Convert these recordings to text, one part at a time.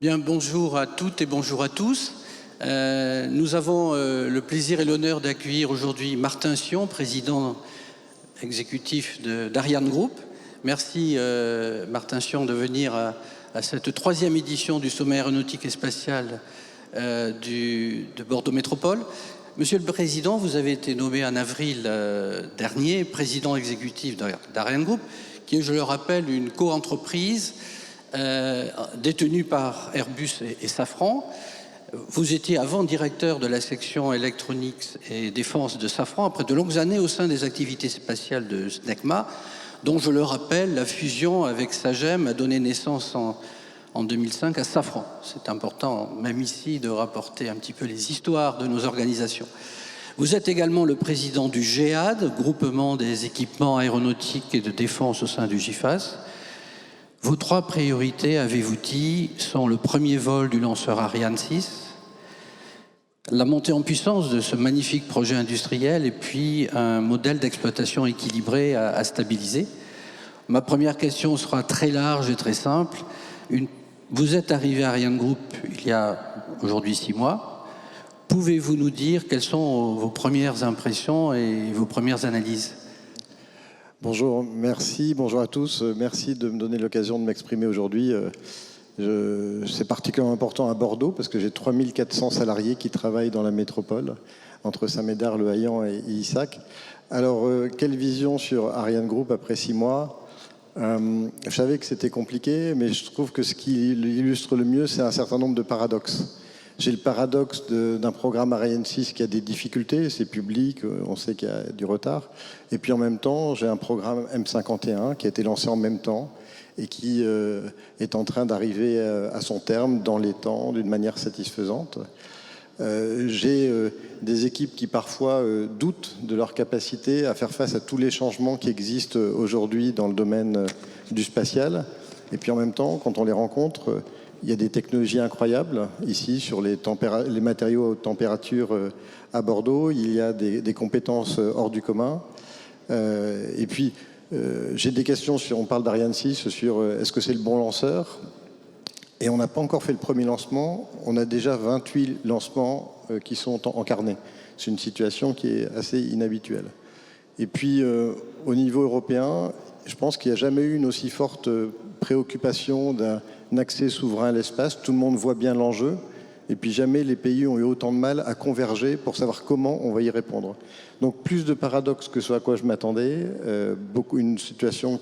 Bien, bonjour à toutes et bonjour à tous. Nous avons le plaisir et l'honneur d'accueillir aujourd'hui Martin Sion, président exécutif d'Ariane Group. Merci Martin Sion de venir à cette troisième édition du sommet aéronautique et spatial de Bordeaux Métropole. Monsieur le Président, vous avez été nommé en avril dernier président exécutif d'Ariane Group, qui est, je le rappelle, une co-entreprise détenue par Airbus et Safran. Vous étiez avant directeur de la section électronique et défense de Safran, après de longues années au sein des activités spatiales de SNECMA, dont, je le rappelle, la fusion avec Sagem a donné naissance en 2005 à Safran. C'est important, même ici, de rapporter un petit peu les histoires de nos organisations. Vous êtes également le président du GEAD, groupement des équipements aéronautiques et de défense au sein du GIFAS. Vos trois priorités, avez-vous dit, sont le premier vol du lanceur Ariane 6, la montée en puissance de ce magnifique projet industriel et puis un modèle d'exploitation équilibré à stabiliser. Ma première question sera très large et très simple. Vous êtes arrivé à Ariane Group il y a aujourd'hui 6 mois. Pouvez-vous nous dire quelles sont vos premières impressions et vos premières analyses ? Bonjour, merci, bonjour à tous. Merci de me donner l'occasion de m'exprimer aujourd'hui. C'est particulièrement important à Bordeaux parce que j'ai 3400 salariés qui travaillent dans la métropole, entre Saint-Médard, Le Haillan et Issac. Alors, quelle vision sur Ariane Group après 6 mois ? Je savais que c'était compliqué, mais je trouve que ce qui l'illustre le mieux, c'est un certain nombre de paradoxes. J'ai le paradoxe d'un programme Ariane 6 qui a des difficultés, c'est public, on sait qu'il y a du retard. Et puis en même temps, j'ai un programme M51 qui a été lancé en même temps et qui est en train d'arriver à son terme dans les temps, d'une manière satisfaisante. J'ai des équipes qui parfois doutent de leur capacité à faire face à tous les changements qui existent aujourd'hui dans le domaine du spatial. Et puis en même temps, quand on les rencontre, il y a des technologies incroyables ici sur les matériaux à haute température à Bordeaux. Il y a des compétences hors du commun. Et puis, j'ai des questions sur, on parle d'Ariane 6, sur est-ce que c'est le bon lanceur ? Et on n'a pas encore fait le premier lancement. On a déjà 28 lancements qui sont encarnés. C'est une situation qui est assez inhabituelle. Et puis, au niveau européen, je pense qu'il n'y a jamais eu une aussi forte préoccupation d'un accès souverain à l'espace. Tout le monde voit bien l'enjeu. Et puis jamais les pays ont eu autant de mal à converger pour savoir comment on va y répondre. Donc plus de paradoxes que ce à quoi je m'attendais. Une situation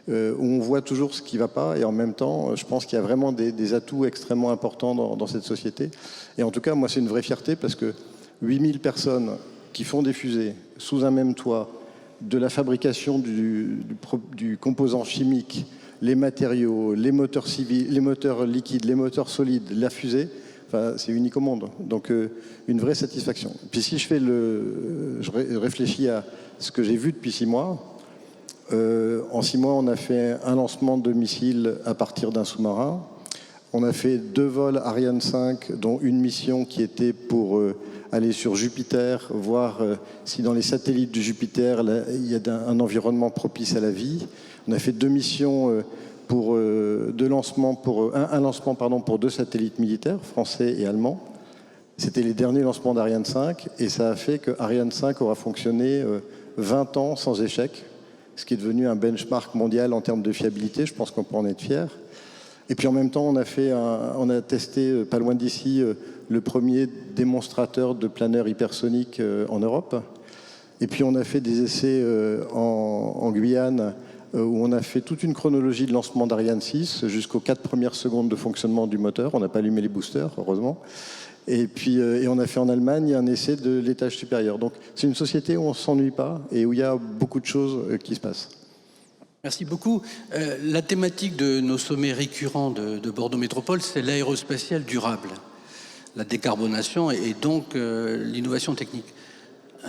où on voit toujours ce qui ne va pas. Et en même temps, je pense qu'il y a vraiment des atouts extrêmement importants dans cette société. Et en tout cas, moi, c'est une vraie fierté parce que 8000 personnes qui font des fusées sous un même toit, de la fabrication du composant chimique, les matériaux, les moteurs civils, les moteurs liquides, les moteurs solides, la fusée, enfin, c'est unique au monde. Donc une vraie satisfaction. Puis si je réfléchis à ce que j'ai vu depuis 6 mois, en 6 mois, on a fait un lancement de missiles à partir d'un sous-marin. On a fait 2 vols Ariane 5, dont une mission qui était pour aller sur Jupiter, voir si dans les satellites de Jupiter, il y a un environnement propice à la vie. On a fait 2 missions pour un lancement pour 2 satellites militaires, français et allemands. C'était les derniers lancements d'Ariane 5 et ça a fait que Ariane 5 aura fonctionné 20 ans sans échec, ce qui est devenu un benchmark mondial en termes de fiabilité. Je pense qu'on peut en être fier. Et puis en même temps, on a testé pas loin d'ici le premier démonstrateur de planeur hypersonique en Europe. Et puis on a fait des essais en Guyane où on a fait toute une chronologie de lancement d'Ariane 6 jusqu'aux 4 premières secondes de fonctionnement du moteur. On n'a pas allumé les boosters, heureusement. Et puis on a fait en Allemagne un essai de l'étage supérieur. Donc c'est une société où on ne s'ennuie pas et où il y a beaucoup de choses qui se passent. Merci beaucoup. La thématique de nos sommets récurrents de Bordeaux Métropole, c'est l'aérospatial durable, la décarbonation et donc l'innovation technique.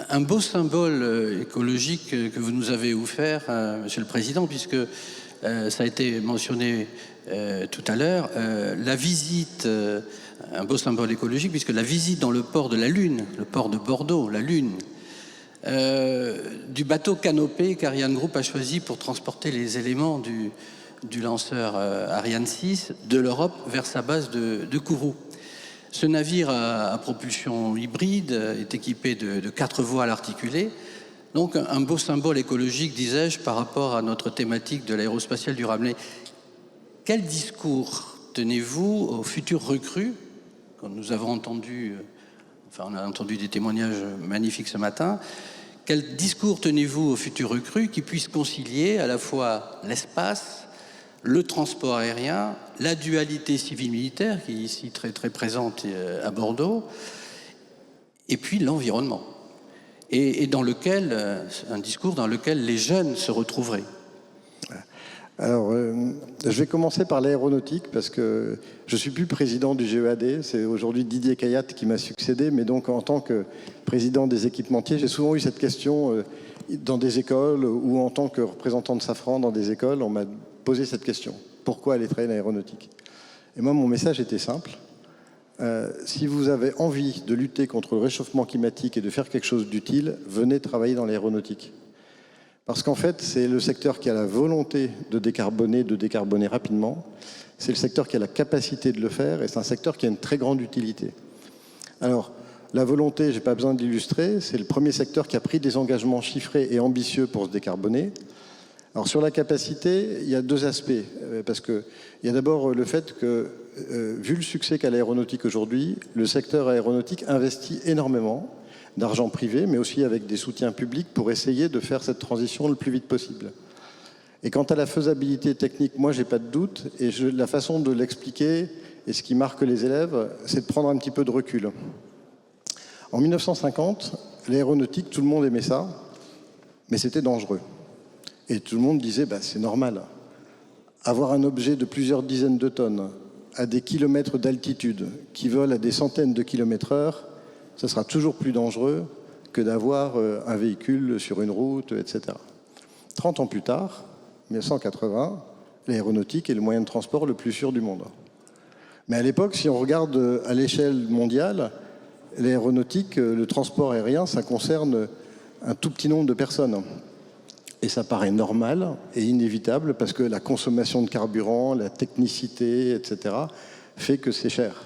Un beau symbole écologique que vous nous avez offert, Monsieur le Président, puisque ça a été mentionné tout à l'heure, la visite, un beau symbole écologique, puisque la visite dans le port de la Lune, le port de Bordeaux, la Lune, du bateau canopé qu'Ariane Group a choisi pour transporter les éléments du lanceur Ariane 6 de l'Europe vers sa base de Kourou. Ce navire à propulsion hybride est équipé de 4 voiles articulées, donc un beau symbole écologique, disais-je, par rapport à notre thématique de l'aérospatiale durable. Mais quel discours tenez-vous aux futurs recrues, comme nous avons entendu, on a entendu des témoignages magnifiques ce matin, quel discours tenez-vous aux futurs recrues qui puissent concilier à la fois l'espace, le transport aérien, la dualité civile-militaire, qui est ici très, très présente à Bordeaux, et puis l'environnement, et dans lequel, un discours dans lequel les jeunes se retrouveraient? Alors, je vais commencer par l'aéronautique parce que je ne suis plus président du GEAD. C'est aujourd'hui Didier Cayat qui m'a succédé. Mais donc, en tant que président des équipementiers, j'ai souvent eu cette question dans des écoles ou en tant que représentant de Safran dans des écoles. On m'a posé cette question. Pourquoi aller travailler dans l'aéronautique? Et moi, mon message était simple. Si vous avez envie de lutter contre le réchauffement climatique et de faire quelque chose d'utile, venez travailler dans l'aéronautique. Parce qu'en fait, c'est le secteur qui a la volonté de décarboner rapidement. C'est le secteur qui a la capacité de le faire et c'est un secteur qui a une très grande utilité. Alors, la volonté, je n'ai pas besoin d'illustrer, c'est le premier secteur qui a pris des engagements chiffrés et ambitieux pour se décarboner. Alors, sur la capacité, il y a 2 aspects. Parce qu'il y a d'abord le fait que, vu le succès qu'a l'aéronautique aujourd'hui, le secteur aéronautique investit énormément d'argent privé, mais aussi avec des soutiens publics pour essayer de faire cette transition le plus vite possible. Et quant à la faisabilité technique, moi, j'ai pas de doute, et la façon de l'expliquer, et ce qui marque les élèves, c'est de prendre un petit peu de recul. En 1950, l'aéronautique, tout le monde aimait ça, mais c'était dangereux. Et tout le monde disait, c'est normal. Avoir un objet de plusieurs dizaines de tonnes, à des kilomètres d'altitude, qui vole à des centaines de kilomètres/heure, ce sera toujours plus dangereux que d'avoir un véhicule sur une route, etc. 30 ans plus tard, 1980, l'aéronautique est le moyen de transport le plus sûr du monde. Mais à l'époque, si on regarde à l'échelle mondiale, l'aéronautique, le transport aérien, ça concerne un tout petit nombre de personnes. Et ça paraît normal et inévitable parce que la consommation de carburant, la technicité, etc., fait que c'est cher.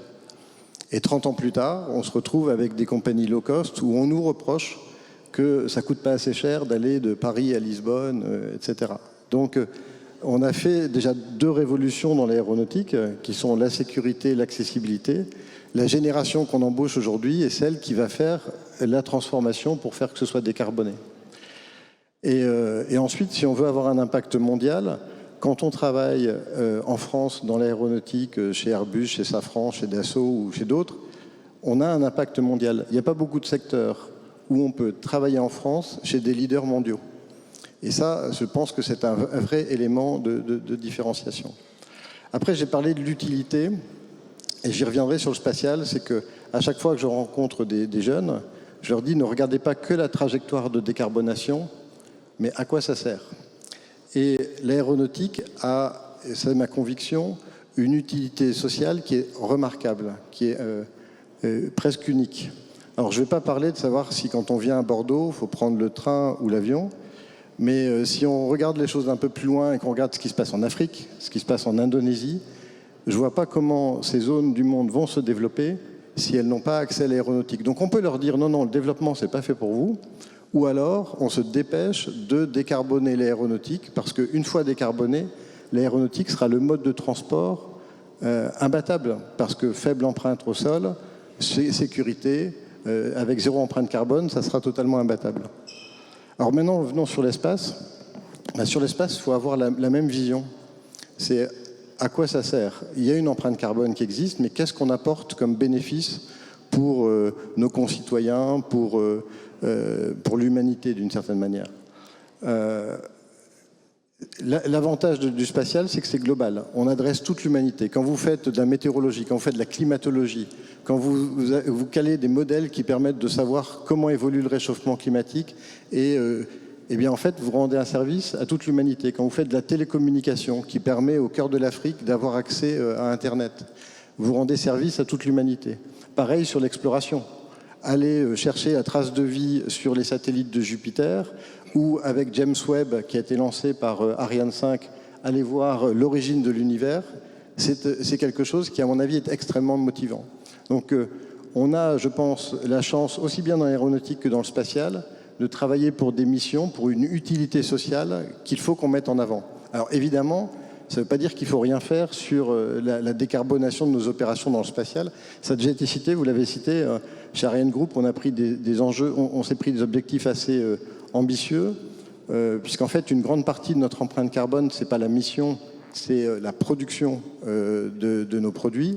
Et 30 ans plus tard, on se retrouve avec des compagnies low cost où on nous reproche que ça ne coûte pas assez cher d'aller de Paris à Lisbonne, etc. Donc, on a fait déjà 2 révolutions dans l'aéronautique, qui sont la sécurité et l'accessibilité. La génération qu'on embauche aujourd'hui est celle qui va faire la transformation pour faire que ce soit décarboné. Et ensuite, si on veut avoir un impact mondial, quand on travaille en France dans l'aéronautique, chez Airbus, chez Safran, chez Dassault ou chez d'autres, on a un impact mondial. Il n'y a pas beaucoup de secteurs où on peut travailler en France chez des leaders mondiaux. Et ça, je pense que c'est un vrai élément de différenciation. Après, j'ai parlé de l'utilité, et j'y reviendrai sur le spatial, c'est qu'à chaque fois que je rencontre des jeunes, je leur dis ne regardez pas que la trajectoire de décarbonation, mais à quoi ça sert? Et l'aéronautique a, c'est ma conviction, une utilité sociale qui est remarquable, qui est presque unique. Alors je ne vais pas parler de savoir si quand on vient à Bordeaux, il faut prendre le train ou l'avion, mais si on regarde les choses un peu plus loin et qu'on regarde ce qui se passe en Afrique, ce qui se passe en Indonésie, je ne vois pas comment ces zones du monde vont se développer si elles n'ont pas accès à l'aéronautique. Donc on peut leur dire non, le développement, ce n'est pas fait pour vous. Ou alors, on se dépêche de décarboner l'aéronautique, parce qu'une fois décarboné, l'aéronautique sera le mode de transport imbattable, parce que faible empreinte au sol, sécurité, avec 0 empreinte carbone, ça sera totalement imbattable. Alors maintenant, venons sur l'espace. Sur l'espace, il faut avoir la même vision. C'est à quoi ça sert? Il y a une empreinte carbone qui existe, mais qu'est-ce qu'on apporte comme bénéfice pour nos concitoyens, pour l'humanité d'une certaine manière. L'avantage du spatial, c'est que c'est global. On adresse toute l'humanité. Quand vous faites de la météorologie, quand vous faites de la climatologie, quand vous calez des modèles qui permettent de savoir comment évolue le réchauffement climatique, et bien en fait, vous rendez un service à toute l'humanité. Quand vous faites de la télécommunication qui permet au cœur de l'Afrique d'avoir accès à Internet, vous rendez service à toute l'humanité. Pareil sur l'exploration. Aller chercher la trace de vie sur les satellites de Jupiter ou avec James Webb qui a été lancé par Ariane 5, aller voir l'origine de l'univers, c'est quelque chose qui, à mon avis, est extrêmement motivant. Donc, on a, je pense, la chance, aussi bien dans l'aéronautique que dans le spatial, de travailler pour des missions, pour une utilité sociale qu'il faut qu'on mette en avant. Alors, évidemment, ça ne veut pas dire qu'il ne faut rien faire sur la décarbonation de nos opérations dans le spatial. Ça a déjà été cité, vous l'avez cité, chez Ariane Group, on a pris des enjeux, on s'est pris des objectifs assez ambitieux, puisqu'en fait, une grande partie de notre empreinte carbone, ce n'est pas la mission, c'est la production de nos produits.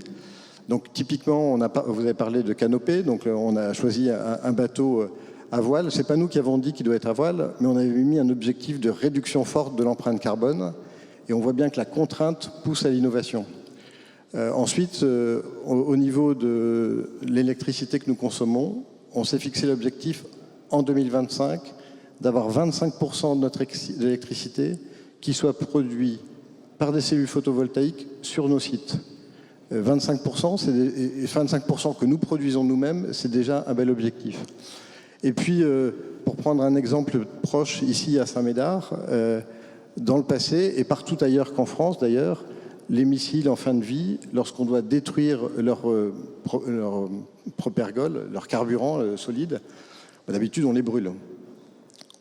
Donc typiquement, vous avez parlé de canopée, donc on a choisi un bateau à voile. Ce n'est pas nous qui avons dit qu'il doit être à voile, mais on avait mis un objectif de réduction forte de l'empreinte carbone. Et on voit bien que la contrainte pousse à l'innovation. Ensuite, au niveau de l'électricité que nous consommons, on s'est fixé l'objectif en 2025 d'avoir 25% de notre électricité qui soit produit par des cellules photovoltaïques sur nos sites. 25%, 25% que nous produisons nous-mêmes, c'est déjà un bel objectif. Et puis, pour prendre un exemple proche, ici à Saint-Médard, dans le passé, et partout ailleurs qu'en France d'ailleurs, les missiles en fin de vie, lorsqu'on doit détruire leur propergol, leur carburant solide, d'habitude on les brûle.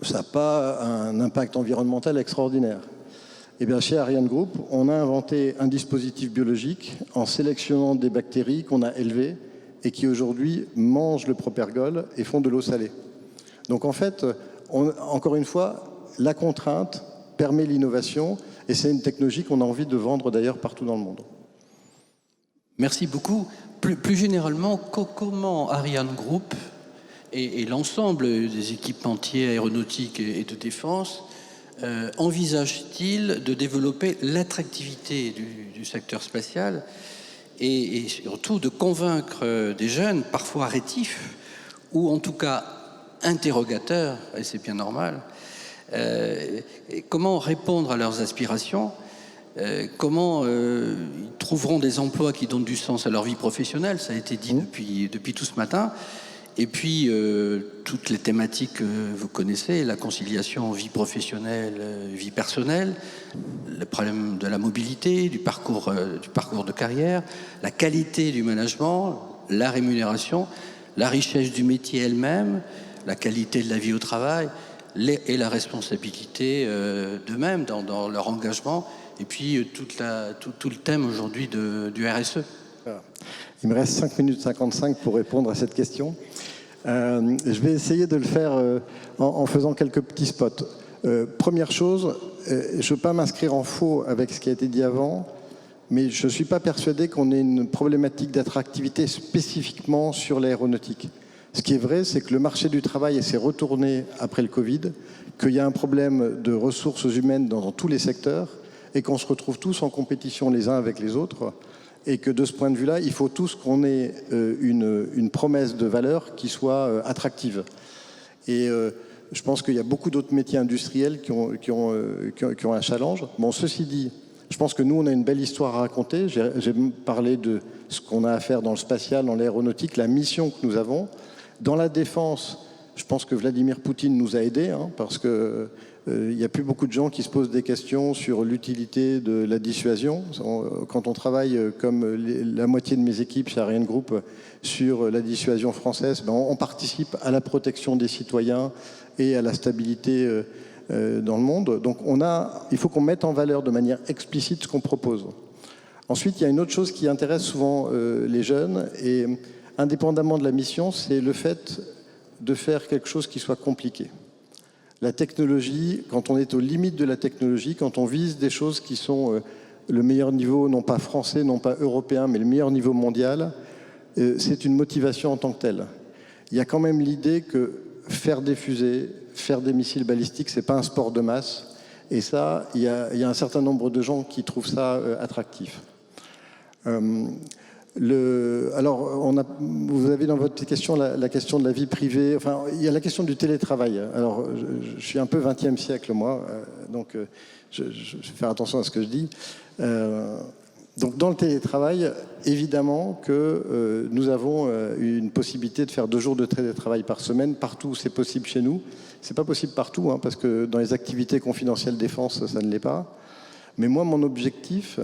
Ça n'a pas un impact environnemental extraordinaire. Et bien chez Ariane Group, on a inventé un dispositif biologique en sélectionnant des bactéries qu'on a élevées et qui aujourd'hui mangent le propergol et font de l'eau salée. Donc en fait, encore une fois, la contrainte permet l'innovation et c'est une technologie qu'on a envie de vendre d'ailleurs partout dans le monde. Merci beaucoup. Plus généralement, comment Ariane Group et l'ensemble des équipementiers aéronautiques et de défense envisage-t-il de développer l'attractivité du secteur spatial et surtout de convaincre des jeunes, parfois rétifs, ou en tout cas interrogateurs, et c'est bien normal, comment répondre à leurs aspirations, comment ils trouveront des emplois qui donnent du sens à leur vie professionnelle, ça a été dit depuis tout ce matin. Et puis, toutes les thématiques que vous connaissez, la conciliation vie professionnelle, vie personnelle, le problème de la mobilité, du parcours de carrière, la qualité du management, la rémunération, la richesse du métier elle-même, la qualité de la vie au travail et la responsabilité d'eux-mêmes dans leur engagement, et puis tout le thème aujourd'hui du RSE. Il me reste 5 minutes 55 pour répondre à cette question. Je vais essayer de le faire en faisant quelques petits spots. Première chose, je ne veux pas m'inscrire en faux avec ce qui a été dit avant, mais je ne suis pas persuadé qu'on ait une problématique d'attractivité spécifiquement sur l'aéronautique. Ce qui est vrai, c'est que le marché du travail s'est retourné après le Covid, qu'il y a un problème de ressources humaines dans tous les secteurs et qu'on se retrouve tous en compétition les uns avec les autres. Et que de ce point de vue-là, il faut tous qu'on ait une promesse de valeur qui soit attractive. Et je pense qu'il y a beaucoup d'autres métiers industriels qui ont un challenge. Bon, ceci dit, je pense que nous, on a une belle histoire à raconter. J'ai parlé de ce qu'on a à faire dans le spatial, dans l'aéronautique, la mission que nous avons. Dans la défense, je pense que Vladimir Poutine nous a aidés, parce que il n'y a plus beaucoup de gens qui se posent des questions sur l'utilité de la dissuasion. Quand on travaille, comme la moitié de mes équipes chez Ariane Group, sur la dissuasion française, on participe à la protection des citoyens et à la stabilité dans le monde. Donc il faut qu'on mette en valeur de manière explicite ce qu'on propose. Ensuite, il y a une autre chose qui intéresse souvent les jeunes, et indépendamment de la mission, c'est le fait de faire quelque chose qui soit compliqué. La technologie, quand on est aux limites de la technologie, quand on vise des choses qui sont le meilleur niveau, non pas français, non pas européen, mais le meilleur niveau mondial, c'est une motivation en tant que telle. Il y a quand même l'idée que faire des fusées, faire des missiles balistiques, c'est pas un sport de masse. Et ça, il y a un certain nombre de gens qui trouvent ça attractif. Alors, vous avez dans votre question la question de la vie privée. Enfin, il y a la question du télétravail. Alors, je suis un peu 20e siècle, moi, donc je vais faire attention à ce que je dis. Donc, dans le télétravail, évidemment que nous avons une possibilité de faire 2 jours de télétravail par semaine, partout où c'est possible chez nous. C'est pas possible partout, parce que dans les activités confidentielles défense, ça ne l'est pas. Mais moi, mon objectif,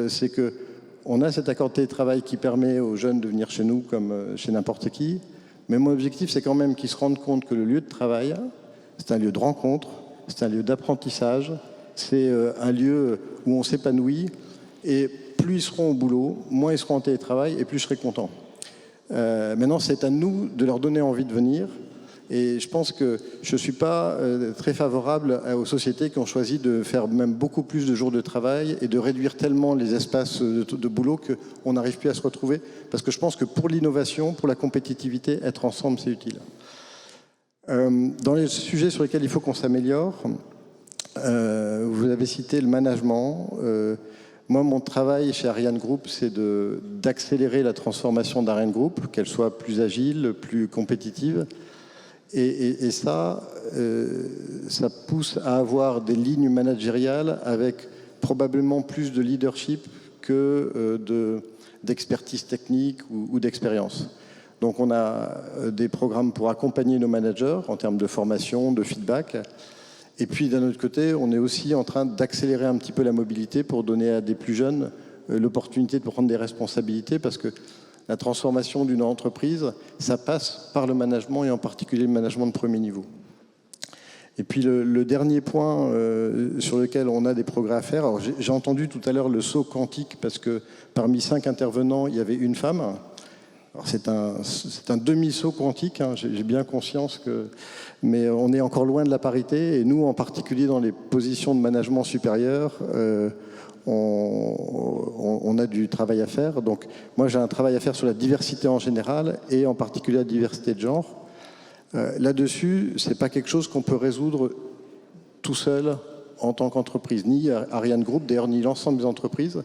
c'est qu'on a cet accord de télétravail qui permet aux jeunes de venir chez nous comme chez n'importe qui. Mais mon objectif, c'est quand même qu'ils se rendent compte que le lieu de travail, c'est un lieu de rencontre, c'est un lieu d'apprentissage, c'est un lieu où on s'épanouit. Et plus ils seront au boulot, moins ils seront en télétravail et plus je serai content. Maintenant, c'est à nous de leur donner envie de venir. Et je pense que je ne suis pas très favorable aux sociétés qui ont choisi de faire même beaucoup plus de jours de travail et de réduire tellement les espaces de boulot qu'on n'arrive plus à se retrouver. Parce que je pense que pour l'innovation, pour la compétitivité, être ensemble, c'est utile. Dans les sujets sur lesquels il faut qu'on s'améliore, vous avez cité le management. Moi, mon travail chez Ariane Group, c'est d'accélérer la transformation d'Ariane Group, qu'elle soit plus agile, plus compétitive. Et ça pousse à avoir des lignes managériales avec probablement plus de leadership que d'expertise technique ou d'expérience. Donc on a des programmes pour accompagner nos managers en termes de formation, de feedback. Et puis d'un autre côté, on est aussi en train d'accélérer un petit peu la mobilité pour donner à des plus jeunes l'opportunité de prendre des responsabilités, parce que la transformation d'une entreprise, ça passe par le management, et en particulier le management de premier niveau. Et puis le dernier point sur lequel on a des progrès à faire, alors j'ai entendu tout à l'heure le saut quantique, parce que parmi 5 intervenants, il y avait une femme. Alors c'est un demi-saut quantique, hein, j'ai bien conscience que... Mais on est encore loin de la parité, et nous, en particulier dans les positions de management supérieur, on a du travail à faire. Donc moi, j'ai un travail à faire sur la diversité en général, et en particulier la diversité de genre. Là-dessus, c'est pas quelque chose qu'on peut résoudre tout seul en tant qu'entreprise, ni Ariane Group, d'ailleurs, ni l'ensemble des entreprises.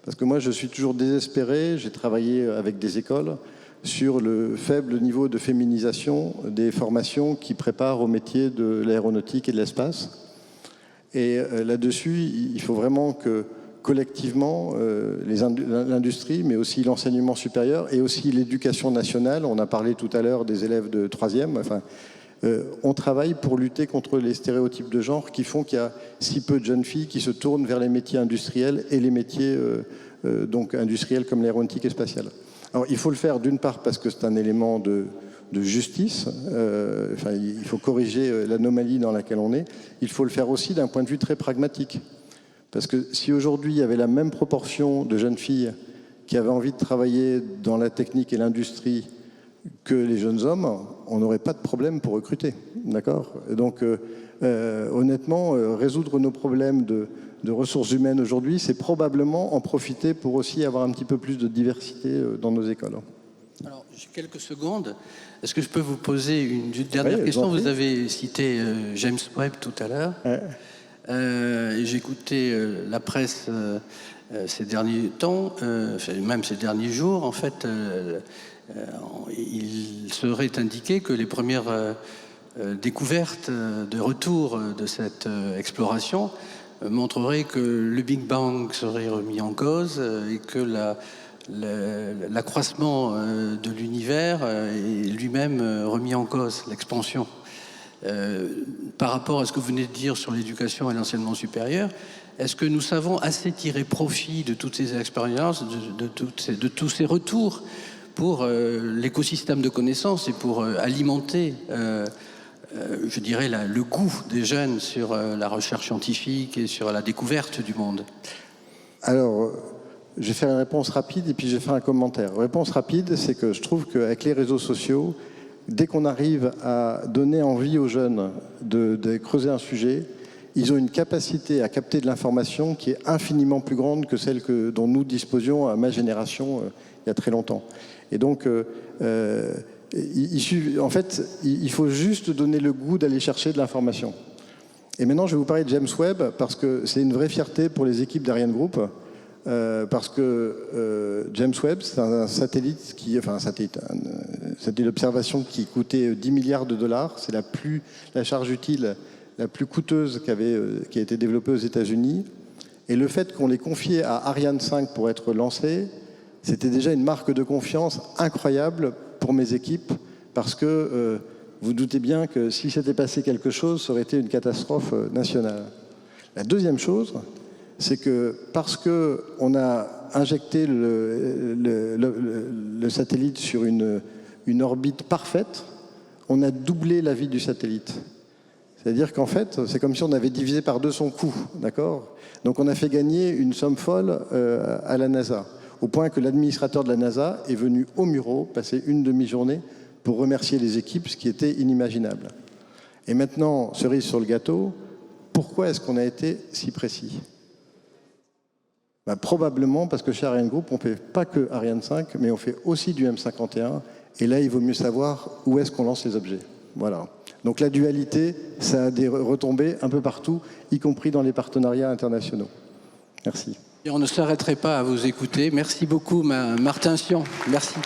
Parce que moi, je suis toujours désespéré, j'ai travaillé avec des écoles sur le faible niveau de féminisation des formations qui préparent au métier de l'aéronautique et de l'espace. Et là-dessus, il faut vraiment que collectivement, l'industrie, mais aussi l'enseignement supérieur et aussi l'éducation nationale, on a parlé tout à l'heure des élèves de 3e, enfin, on travaille pour lutter contre les stéréotypes de genre qui font qu'il y a si peu de jeunes filles qui se tournent vers les métiers industriels et les métiers donc industriels comme l'aéronautique et spatiale. Alors il faut le faire d'une part parce que c'est un élément de justice, enfin, il faut corriger l'anomalie dans laquelle on est. Il faut le faire aussi d'un point de vue très pragmatique. Parce que si aujourd'hui il y avait la même proportion de jeunes filles qui avaient envie de travailler dans la technique et l'industrie que les jeunes hommes, on n'aurait pas de problème pour recruter. D'accord ? Donc honnêtement, résoudre nos problèmes de ressources humaines aujourd'hui, c'est probablement en profiter pour aussi avoir un petit peu plus de diversité dans nos écoles. Alors, j'ai quelques secondes. Est-ce que je peux vous poser une dernière question ? Vous avez cité James Webb tout à l'heure. J'ai écouté la presse ces derniers temps, même ces derniers jours. En fait, il serait indiqué que les premières découvertes de retour de cette exploration montreraient que le Big Bang serait remis en cause et que l'accroissement de l'univers est lui-même remis en cause, l'expansion. Par rapport à ce que vous venez de dire sur l'éducation et l'enseignement supérieur, est-ce que nous savons assez tirer profit de toutes ces expériences, de tous ces retours pour l'écosystème de connaissances et pour alimenter, je dirais, le goût des jeunes sur la recherche scientifique et sur la découverte du monde ? Alors, je vais faire une réponse rapide et puis je vais faire un commentaire. Réponse rapide, c'est que je trouve qu'avec les réseaux sociaux, dès qu'on arrive à donner envie aux jeunes de creuser un sujet, ils ont une capacité à capter de l'information qui est infiniment plus grande que celle dont nous disposions à ma génération il y a très longtemps. Et donc, en fait, il faut juste donner le goût d'aller chercher de l'information. Et maintenant, je vais vous parler de James Webb, parce que c'est une vraie fierté pour les équipes d'Ariane Group, parce que James Webb, c'est un satellite d'observation qui coûtait 10 milliards de dollars. C'est la charge utile la plus coûteuse qui a été développée aux États-Unis. Et le fait qu'on l'ait confié à Ariane 5 pour être lancé, c'était déjà une marque de confiance incroyable pour mes équipes, parce que vous doutez bien que si s'était passé quelque chose, ça aurait été une catastrophe nationale. La deuxième chose, c'est que parce qu'on a injecté le satellite sur une orbite parfaite, on a doublé la vie du satellite. C'est-à-dire qu'en fait, c'est comme si on avait divisé par 2 son coût, d'accord ? Donc on a fait gagner une somme folle à la NASA, au point que l'administrateur de la NASA est venu au Muro passer une demi-journée pour remercier les équipes, ce qui était inimaginable. Et maintenant, cerise sur le gâteau, pourquoi est-ce qu'on a été si précis ? Probablement parce que chez Ariane Group, on ne fait pas que Ariane 5, mais on fait aussi du M51. Et là, il vaut mieux savoir où est-ce qu'on lance les objets. Voilà. Donc la dualité, ça a des retombées un peu partout, y compris dans les partenariats internationaux. Merci. Et on ne s'arrêterait pas à vous écouter. Merci beaucoup, Martin Sion. Merci.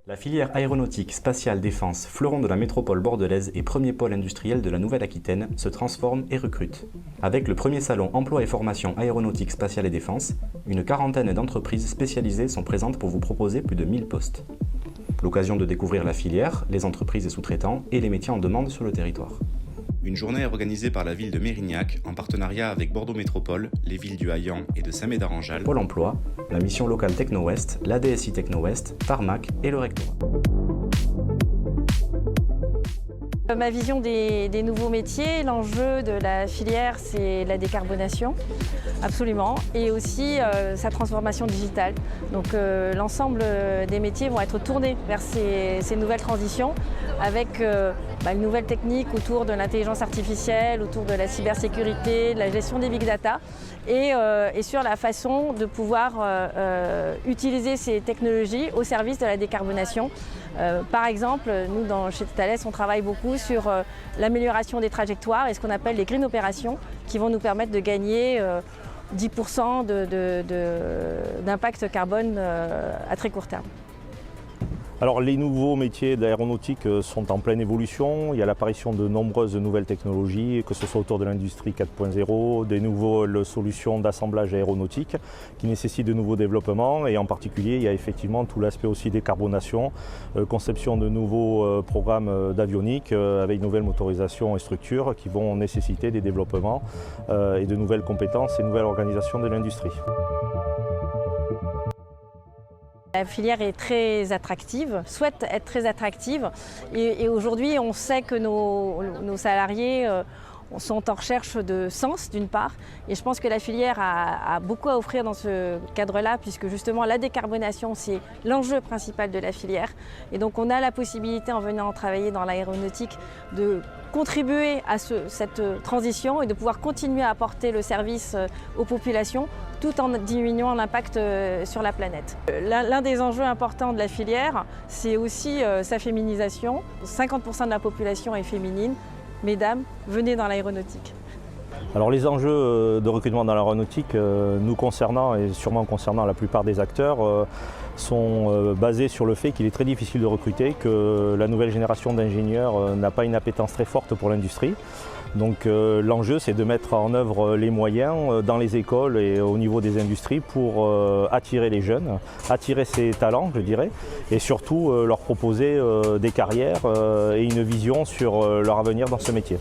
La filière aéronautique, spatiale, défense, fleuron de la métropole bordelaise et premier pôle industriel de la Nouvelle-Aquitaine, se transforme et recrute. Avec le premier salon Emploi et formation aéronautique, spatiale et défense, une quarantaine d'entreprises spécialisées sont présentes pour vous proposer plus de 1000 postes. L'occasion de découvrir la filière, les entreprises et sous-traitants et les métiers en demande sur le territoire. Une journée organisée par la ville de Mérignac en partenariat avec Bordeaux Métropole, les villes du Haillan et de Saint-Médard-en-Jalles, Pôle emploi, la mission locale Techno-Ouest, la DSI Techno-Ouest, Tarmac et le rectorat. Ma vision des nouveaux métiers, l'enjeu de la filière, c'est la décarbonation, absolument, et aussi sa transformation digitale. Donc l'ensemble des métiers vont être tournés vers ces nouvelles transitions avec une nouvelle technique autour de l'intelligence artificielle, autour de la cybersécurité, de la gestion des big data et sur la façon de pouvoir utiliser ces technologies au service de la décarbonation. Par exemple, nous, chez Thales, on travaille beaucoup sur l'amélioration des trajectoires et ce qu'on appelle les green opérations qui vont nous permettre de gagner 10% d'impact carbone à très court terme. Alors les nouveaux métiers de l'aéronautique sont en pleine évolution. Il y a l'apparition de nombreuses nouvelles technologies, que ce soit autour de l'industrie 4.0, des nouvelles solutions d'assemblage aéronautique qui nécessitent de nouveaux développements et en particulier il y a effectivement tout l'aspect aussi décarbonation, conception de nouveaux programmes d'avionique avec de nouvelles motorisations et structures qui vont nécessiter des développements et de nouvelles compétences et nouvelles organisations de l'industrie. La filière est très attractive, souhaite être très attractive et aujourd'hui on sait que nos salariés sont en recherche de sens d'une part et je pense que la filière a beaucoup à offrir dans ce cadre-là puisque justement la décarbonation c'est l'enjeu principal de la filière et donc on a la possibilité en venant travailler dans l'aéronautique de contribuer à cette transition et de pouvoir continuer à apporter le service aux populations tout en diminuant l'impact sur la planète. L'un des enjeux importants de la filière, c'est aussi sa féminisation. 50% de la population est féminine. Mesdames, venez dans l'aéronautique. Alors les enjeux de recrutement dans l'aéronautique, nous concernant et sûrement concernant la plupart des acteurs, sont basés sur le fait qu'il est très difficile de recruter, que la nouvelle génération d'ingénieurs n'a pas une appétence très forte pour l'industrie. Donc l'enjeu c'est de mettre en œuvre les moyens dans les écoles et au niveau des industries pour attirer les jeunes, attirer ces talents je dirais, et surtout leur proposer des carrières et une vision sur leur avenir dans ce métier.